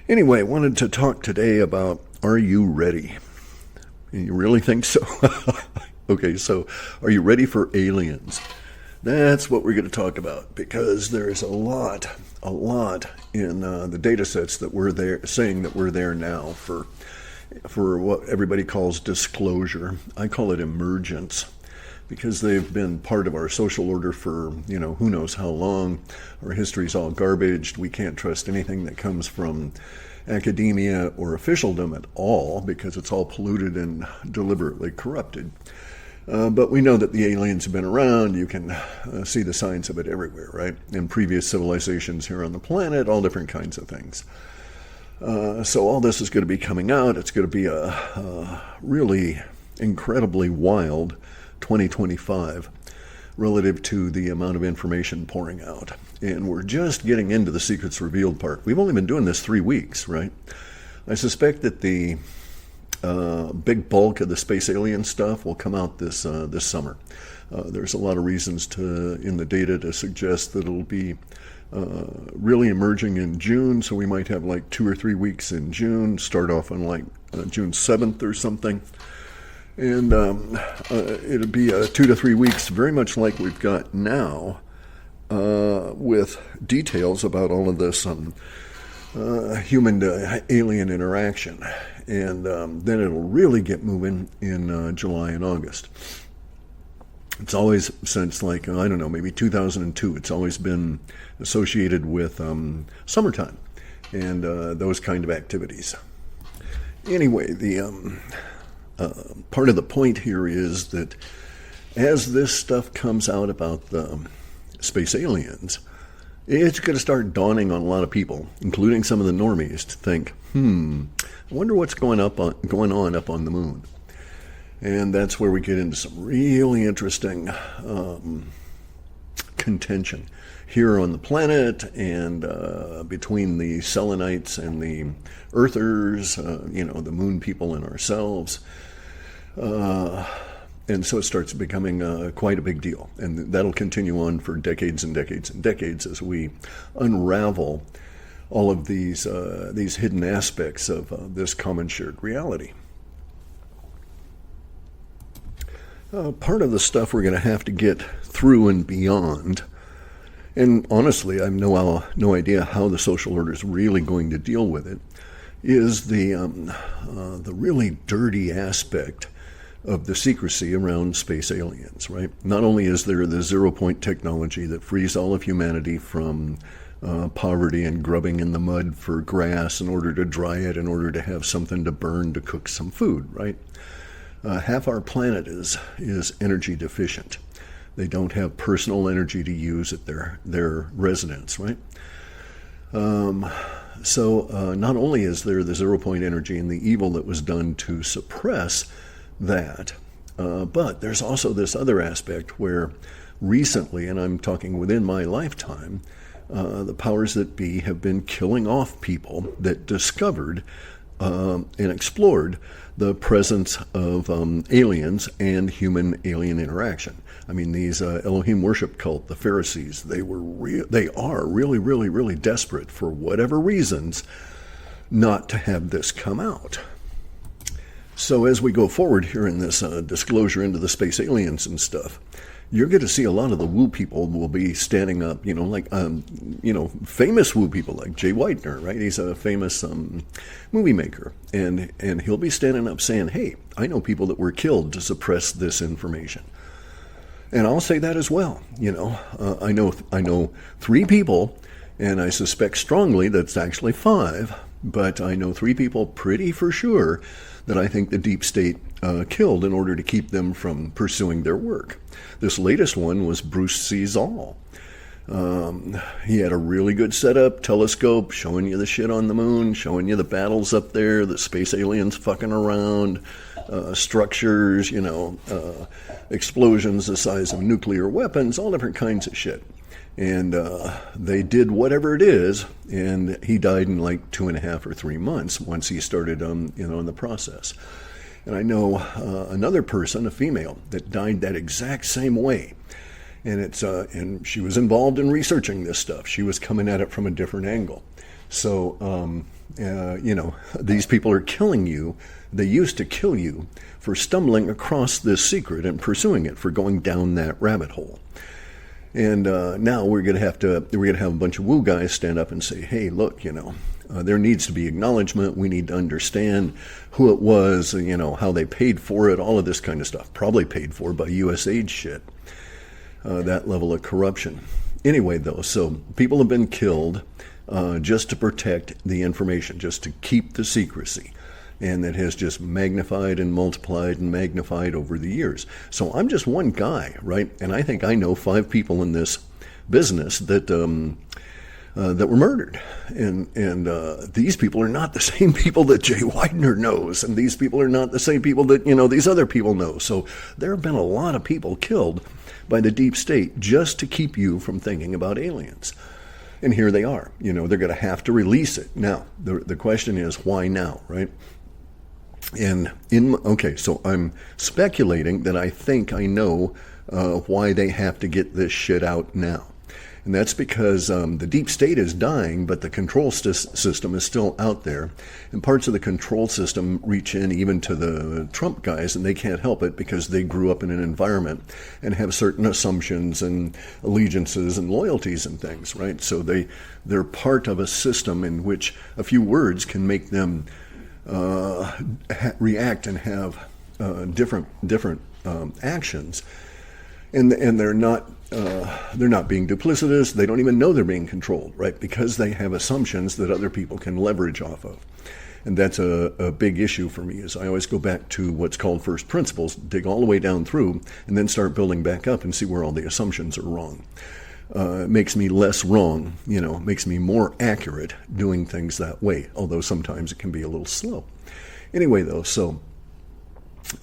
Anyway, I wanted to talk today about, are you ready? You really think so? Okay, so are you ready for aliens? That's what we're going to talk about, because there's a lot in the data sets that we're there, saying that we're there now for what everybody calls disclosure. I call it emergence, because they've been part of our social order for, who knows how long. Our history's all garbaged. We can't trust anything that comes from academia or officialdom at all, because it's all polluted and deliberately corrupted. But we know that the aliens have been around. You can see the signs of it everywhere, right? In previous civilizations here on the planet, all different kinds of things. So all this is going to be coming out. It's going to be a really incredibly wild 2025 relative to the amount of information pouring out. And we're just getting into the secrets revealed part. We've only been doing this 3 weeks, right? I suspect that the big bulk of the space alien stuff will come out this summer. There's a lot of reasons in the data to suggest that it'll be really emerging in June, so we might have like 2 or 3 weeks in June, start off on like June 7th or something. And it'll be 2 to 3 weeks, very much like we've got now, with details about all of this human to alien interaction. And then it'll really get moving in July and August. It's always, since like, I don't know, maybe 2002, it's always been associated with summertime and those kind of activities. Anyway, the part of the point here is that as this stuff comes out about the space aliens, it's going to start dawning on a lot of people, including some of the normies, to think, I wonder what's going on up on the moon. And that's where we get into some really interesting contention here on the planet and between the Selenites and the Earthers, the moon people and ourselves. And so it starts becoming quite a big deal. And that'll continue on for decades and decades and decades as we unravel all of these hidden aspects of this common shared reality. Part of the stuff we're going to have to get through and beyond, and honestly, I have no idea how the social order is really going to deal with it, is the really dirty aspect of the secrecy around space aliens, right? Not only is there the 0-point technology that frees all of humanity from poverty and grubbing in the mud for grass in order to dry it, in order to have something to burn to cook some food, right? Half our planet is energy deficient. They don't have personal energy to use at their residence, right? So not only is there the 0-point energy and the evil that was done to suppress that, but there's also this other aspect where recently, and I'm talking within my lifetime, the powers that be have been killing off people that discovered and explored the presence of aliens and human-alien interaction. I mean, these Elohim worship cult, the Pharisees, they are really, really, really desperate for whatever reasons not to have this come out. So as we go forward here in this disclosure into the space aliens and stuff, you're going to see a lot of the woo people will be standing up, famous woo people like Jay Whitener, right? He's a famous movie maker. And he'll be standing up saying, hey, I know people that were killed to suppress this information. And I'll say that as well. I know 3 people, and I suspect strongly that's actually 5, but I know 3 people pretty for sure that I think the deep state killed in order to keep them from pursuing their work. This latest one was Bruce C. Zoll. He had a really good setup, telescope, showing you the shit on the moon, showing you the battles up there, the space aliens fucking around, structures, explosions the size of nuclear weapons, all different kinds of shit. And they did whatever it is, and he died in like 2.5 or 3 months once he started, in the process. And I know another person, a female, that died that exact same way. And she was involved in researching this stuff. She was coming at it from a different angle. So these people are killing you. They used to kill you for stumbling across this secret and pursuing it, for going down that rabbit hole. And now we're going to have a bunch of woo guys stand up and say, hey, look, there needs to be acknowledgement. We need to understand who it was, how they paid for it, all of this kind of stuff. Probably paid for by USAID shit, that level of corruption. Anyway, though, so people have been killed just to protect the information, just to keep the secrecy. And that has just magnified and multiplied and magnified over the years. So I'm just one guy, right? And I think I know 5 people in this business that were murdered. And these people are not the same people that Jay Widener knows. And these people are not the same people that, these other people know. So there have been a lot of people killed by the deep state just to keep you from thinking about aliens. And here they are. They're going to have to release it. Now, the question is, why now, right? And so I'm speculating that I think I know why they have to get this shit out now. And that's because the deep state is dying, but the control system is still out there. And parts of the control system reach in even to the Trump guys, and they can't help it because they grew up in an environment and have certain assumptions and allegiances and loyalties and things, right? So they're part of a system in which a few words can make them react and have different actions, and they're not being duplicitous. They don't even know they're being controlled, right? Because they have assumptions that other people can leverage off of, and that's a big issue for me. Is I always go back to what's called first principles, dig all the way down through, and then start building back up and see where all the assumptions are wrong. It makes me less wrong, makes me more accurate doing things that way, although sometimes it can be a little slow. Anyway, though, so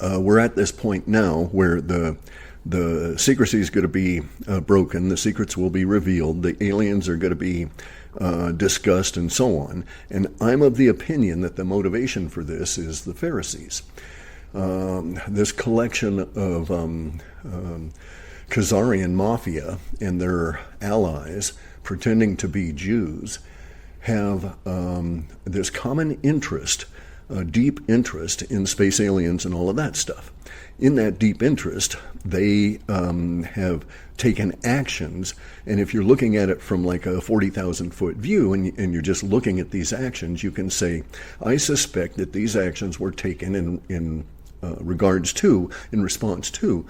we're at this point now where the secrecy is going to be broken, the secrets will be revealed, the aliens are going to be discussed, and so on. And I'm of the opinion that the motivation for this is the Pharisees. This collection of Khazarian mafia and their allies, pretending to be Jews, have this common interest, deep interest in space aliens and all of that stuff. In that deep interest, they have taken actions, and if you're looking at it from like a 40,000-foot view and you're just looking at these actions, you can say, I suspect that these actions were taken in response to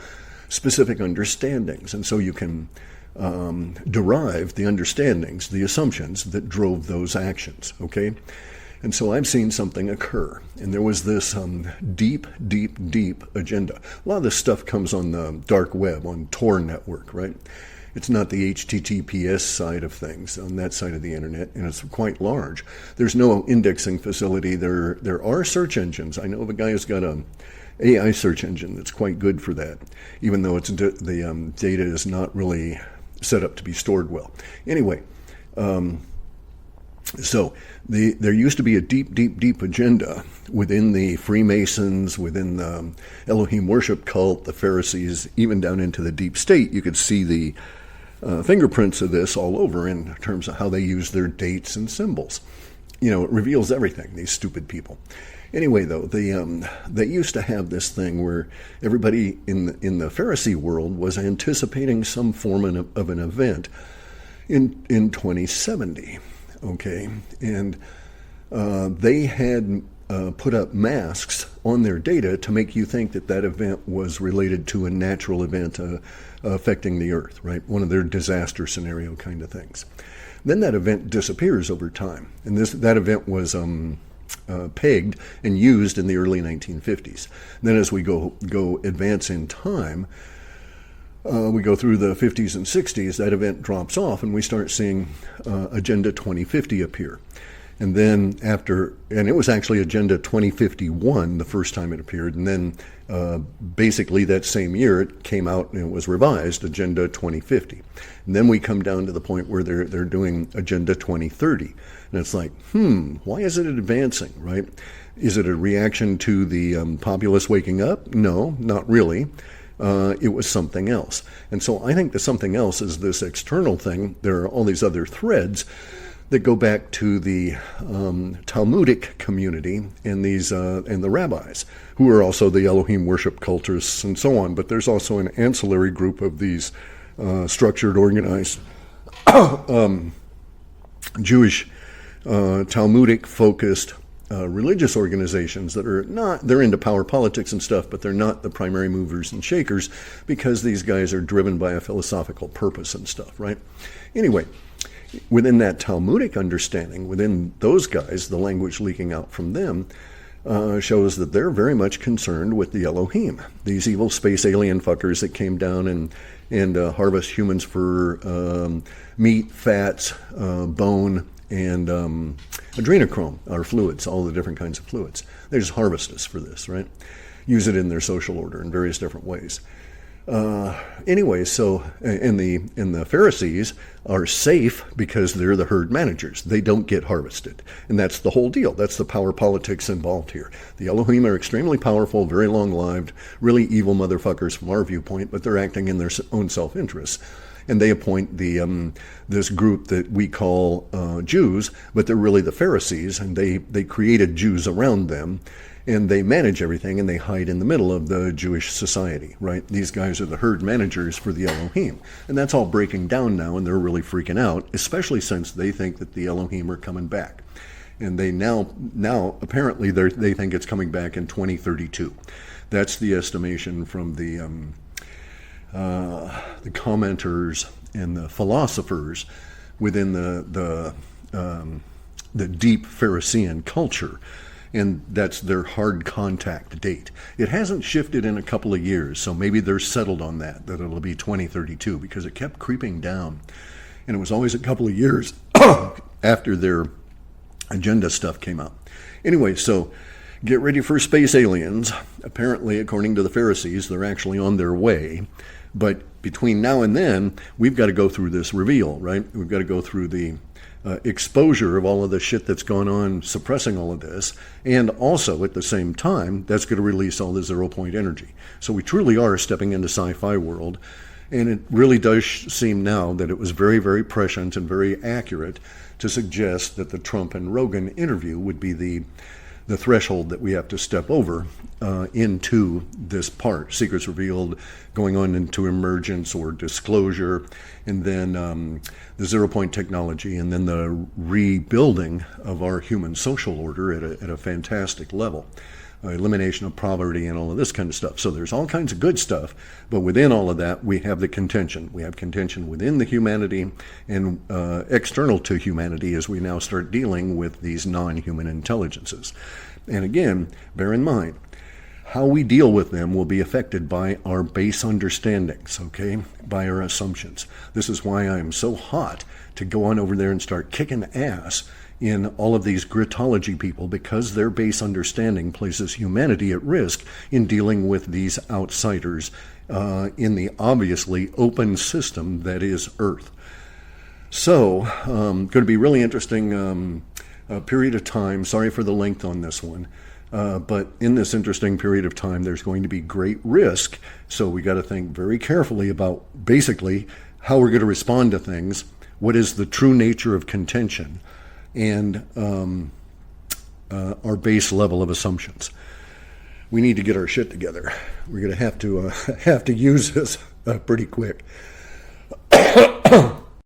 specific understandings. And so you can derive the understandings, the assumptions that drove those actions, okay? And so I've seen something occur. And there was this deep agenda. A lot of this stuff comes on the dark web, on Tor network, right? It's not the HTTPS side of things, on that side of the internet, and it's quite large. There's no indexing facility. There are search engines. I know of a guy who's got a AI search engine that's quite good for that, even though the data is not really set up to be stored well. Anyway, so there used to be a deep agenda within the Freemasons, within the Elohim worship cult, the Pharisees, even down into the deep state. You could see the fingerprints of this all over in terms of how they use their dates and symbols. It reveals everything, these stupid people. Anyway, though, they used to have this thing where everybody in the Pharisee world was anticipating some form of an event in 2070, okay? And they had put up masks on their data to make you think that event was related to a natural event affecting the Earth, right? One of their disaster scenario kind of things. Then that event disappears over time, and that event was pegged and used in the early 1950s. And then as we go advance in time, we go through the 50s and 60s, that event drops off and we start seeing Agenda 2050 appear. And then and it was actually Agenda 2051 the first time it appeared, and then basically that same year it came out and it was revised, Agenda 2050. And then we come down to the point where they're doing Agenda 2030. And it's like, why is it advancing, right? Is it a reaction to the populace waking up? No, not really. It was something else. And so I think the something else is this external thing. There are all these other threads that go back to the Talmudic community and the rabbis, who are also the Elohim worship cultists and so on. But there's also an ancillary group of these structured, organized Jewish Talmudic-focused religious organizations that are they're into power politics and stuff, but they're not the primary movers and shakers, because these guys are driven by a philosophical purpose and stuff, right? Anyway, within that Talmudic understanding, within those guys, the language leaking out from them shows that they're very much concerned with the Elohim, these evil space alien fuckers that came down and harvest humans for meat, fats, bone, and adrenochrome, our fluids, all the different kinds of fluids. They just harvest us for this, right? Use it in their social order in various different ways. Anyway, so in the Pharisees are safe because they're the herd managers. They don't get harvested, and that's the whole deal. That's the power politics involved here. The Elohim are extremely powerful, very long-lived, really evil motherfuckers from our viewpoint, but they're acting in their own self-interest. And they appoint this group that we call Jews, but they're really the Pharisees, and they created Jews around them, and they manage everything, and they hide in the middle of the Jewish society, right? These guys are the herd managers for the Elohim. And that's all breaking down now, and they're really freaking out, especially since they think that the Elohim are coming back. And they now apparently they think it's coming back in 2032. That's the estimation from the commenters and the philosophers within the deep Pharisean culture. And that's their hard contact date. It hasn't shifted in a couple of years, so maybe they're settled on that it'll be 2032, because it kept creeping down. And it was always a couple of years after their agenda stuff came out. Anyway, so get ready for space aliens. Apparently, according to the Pharisees, they're actually on their way. But between now and then, we've got to go through this reveal, right? We've got to go through the exposure of all of the shit that's gone on, suppressing all of this, and also at the same time, that's going to release all the 0-point energy. So we truly are stepping into sci-fi world, and it really does seem now that it was very, very prescient and very accurate to suggest that the Trump and Rogan interview would be the threshold that we have to step over into this part. Secrets revealed, going on into emergence or disclosure, and then the 0-point technology, and then the rebuilding of our human social order at a fantastic level. Elimination of poverty and all of this kind of stuff. So there's all kinds of good stuff, but within all of that, we have the contention. We have contention within the humanity and external to humanity as we now start dealing with these non-human intelligences. And again, bear in mind, how we deal with them will be affected by our base understandings, okay? By our assumptions. This is why I am so hot to go on over there and start kicking ass in all of these gritology people, because their base understanding places humanity at risk in dealing with these outsiders in the obviously open system that is Earth. So, going to be really interesting period of time. Sorry for the length on this one. But in this interesting period of time, there's going to be great risk. So we got to think very carefully about basically how we're going to respond to things, what is the true nature of contention, and our base level of assumptions. We need to get our shit together. We're going to have to use this pretty quick.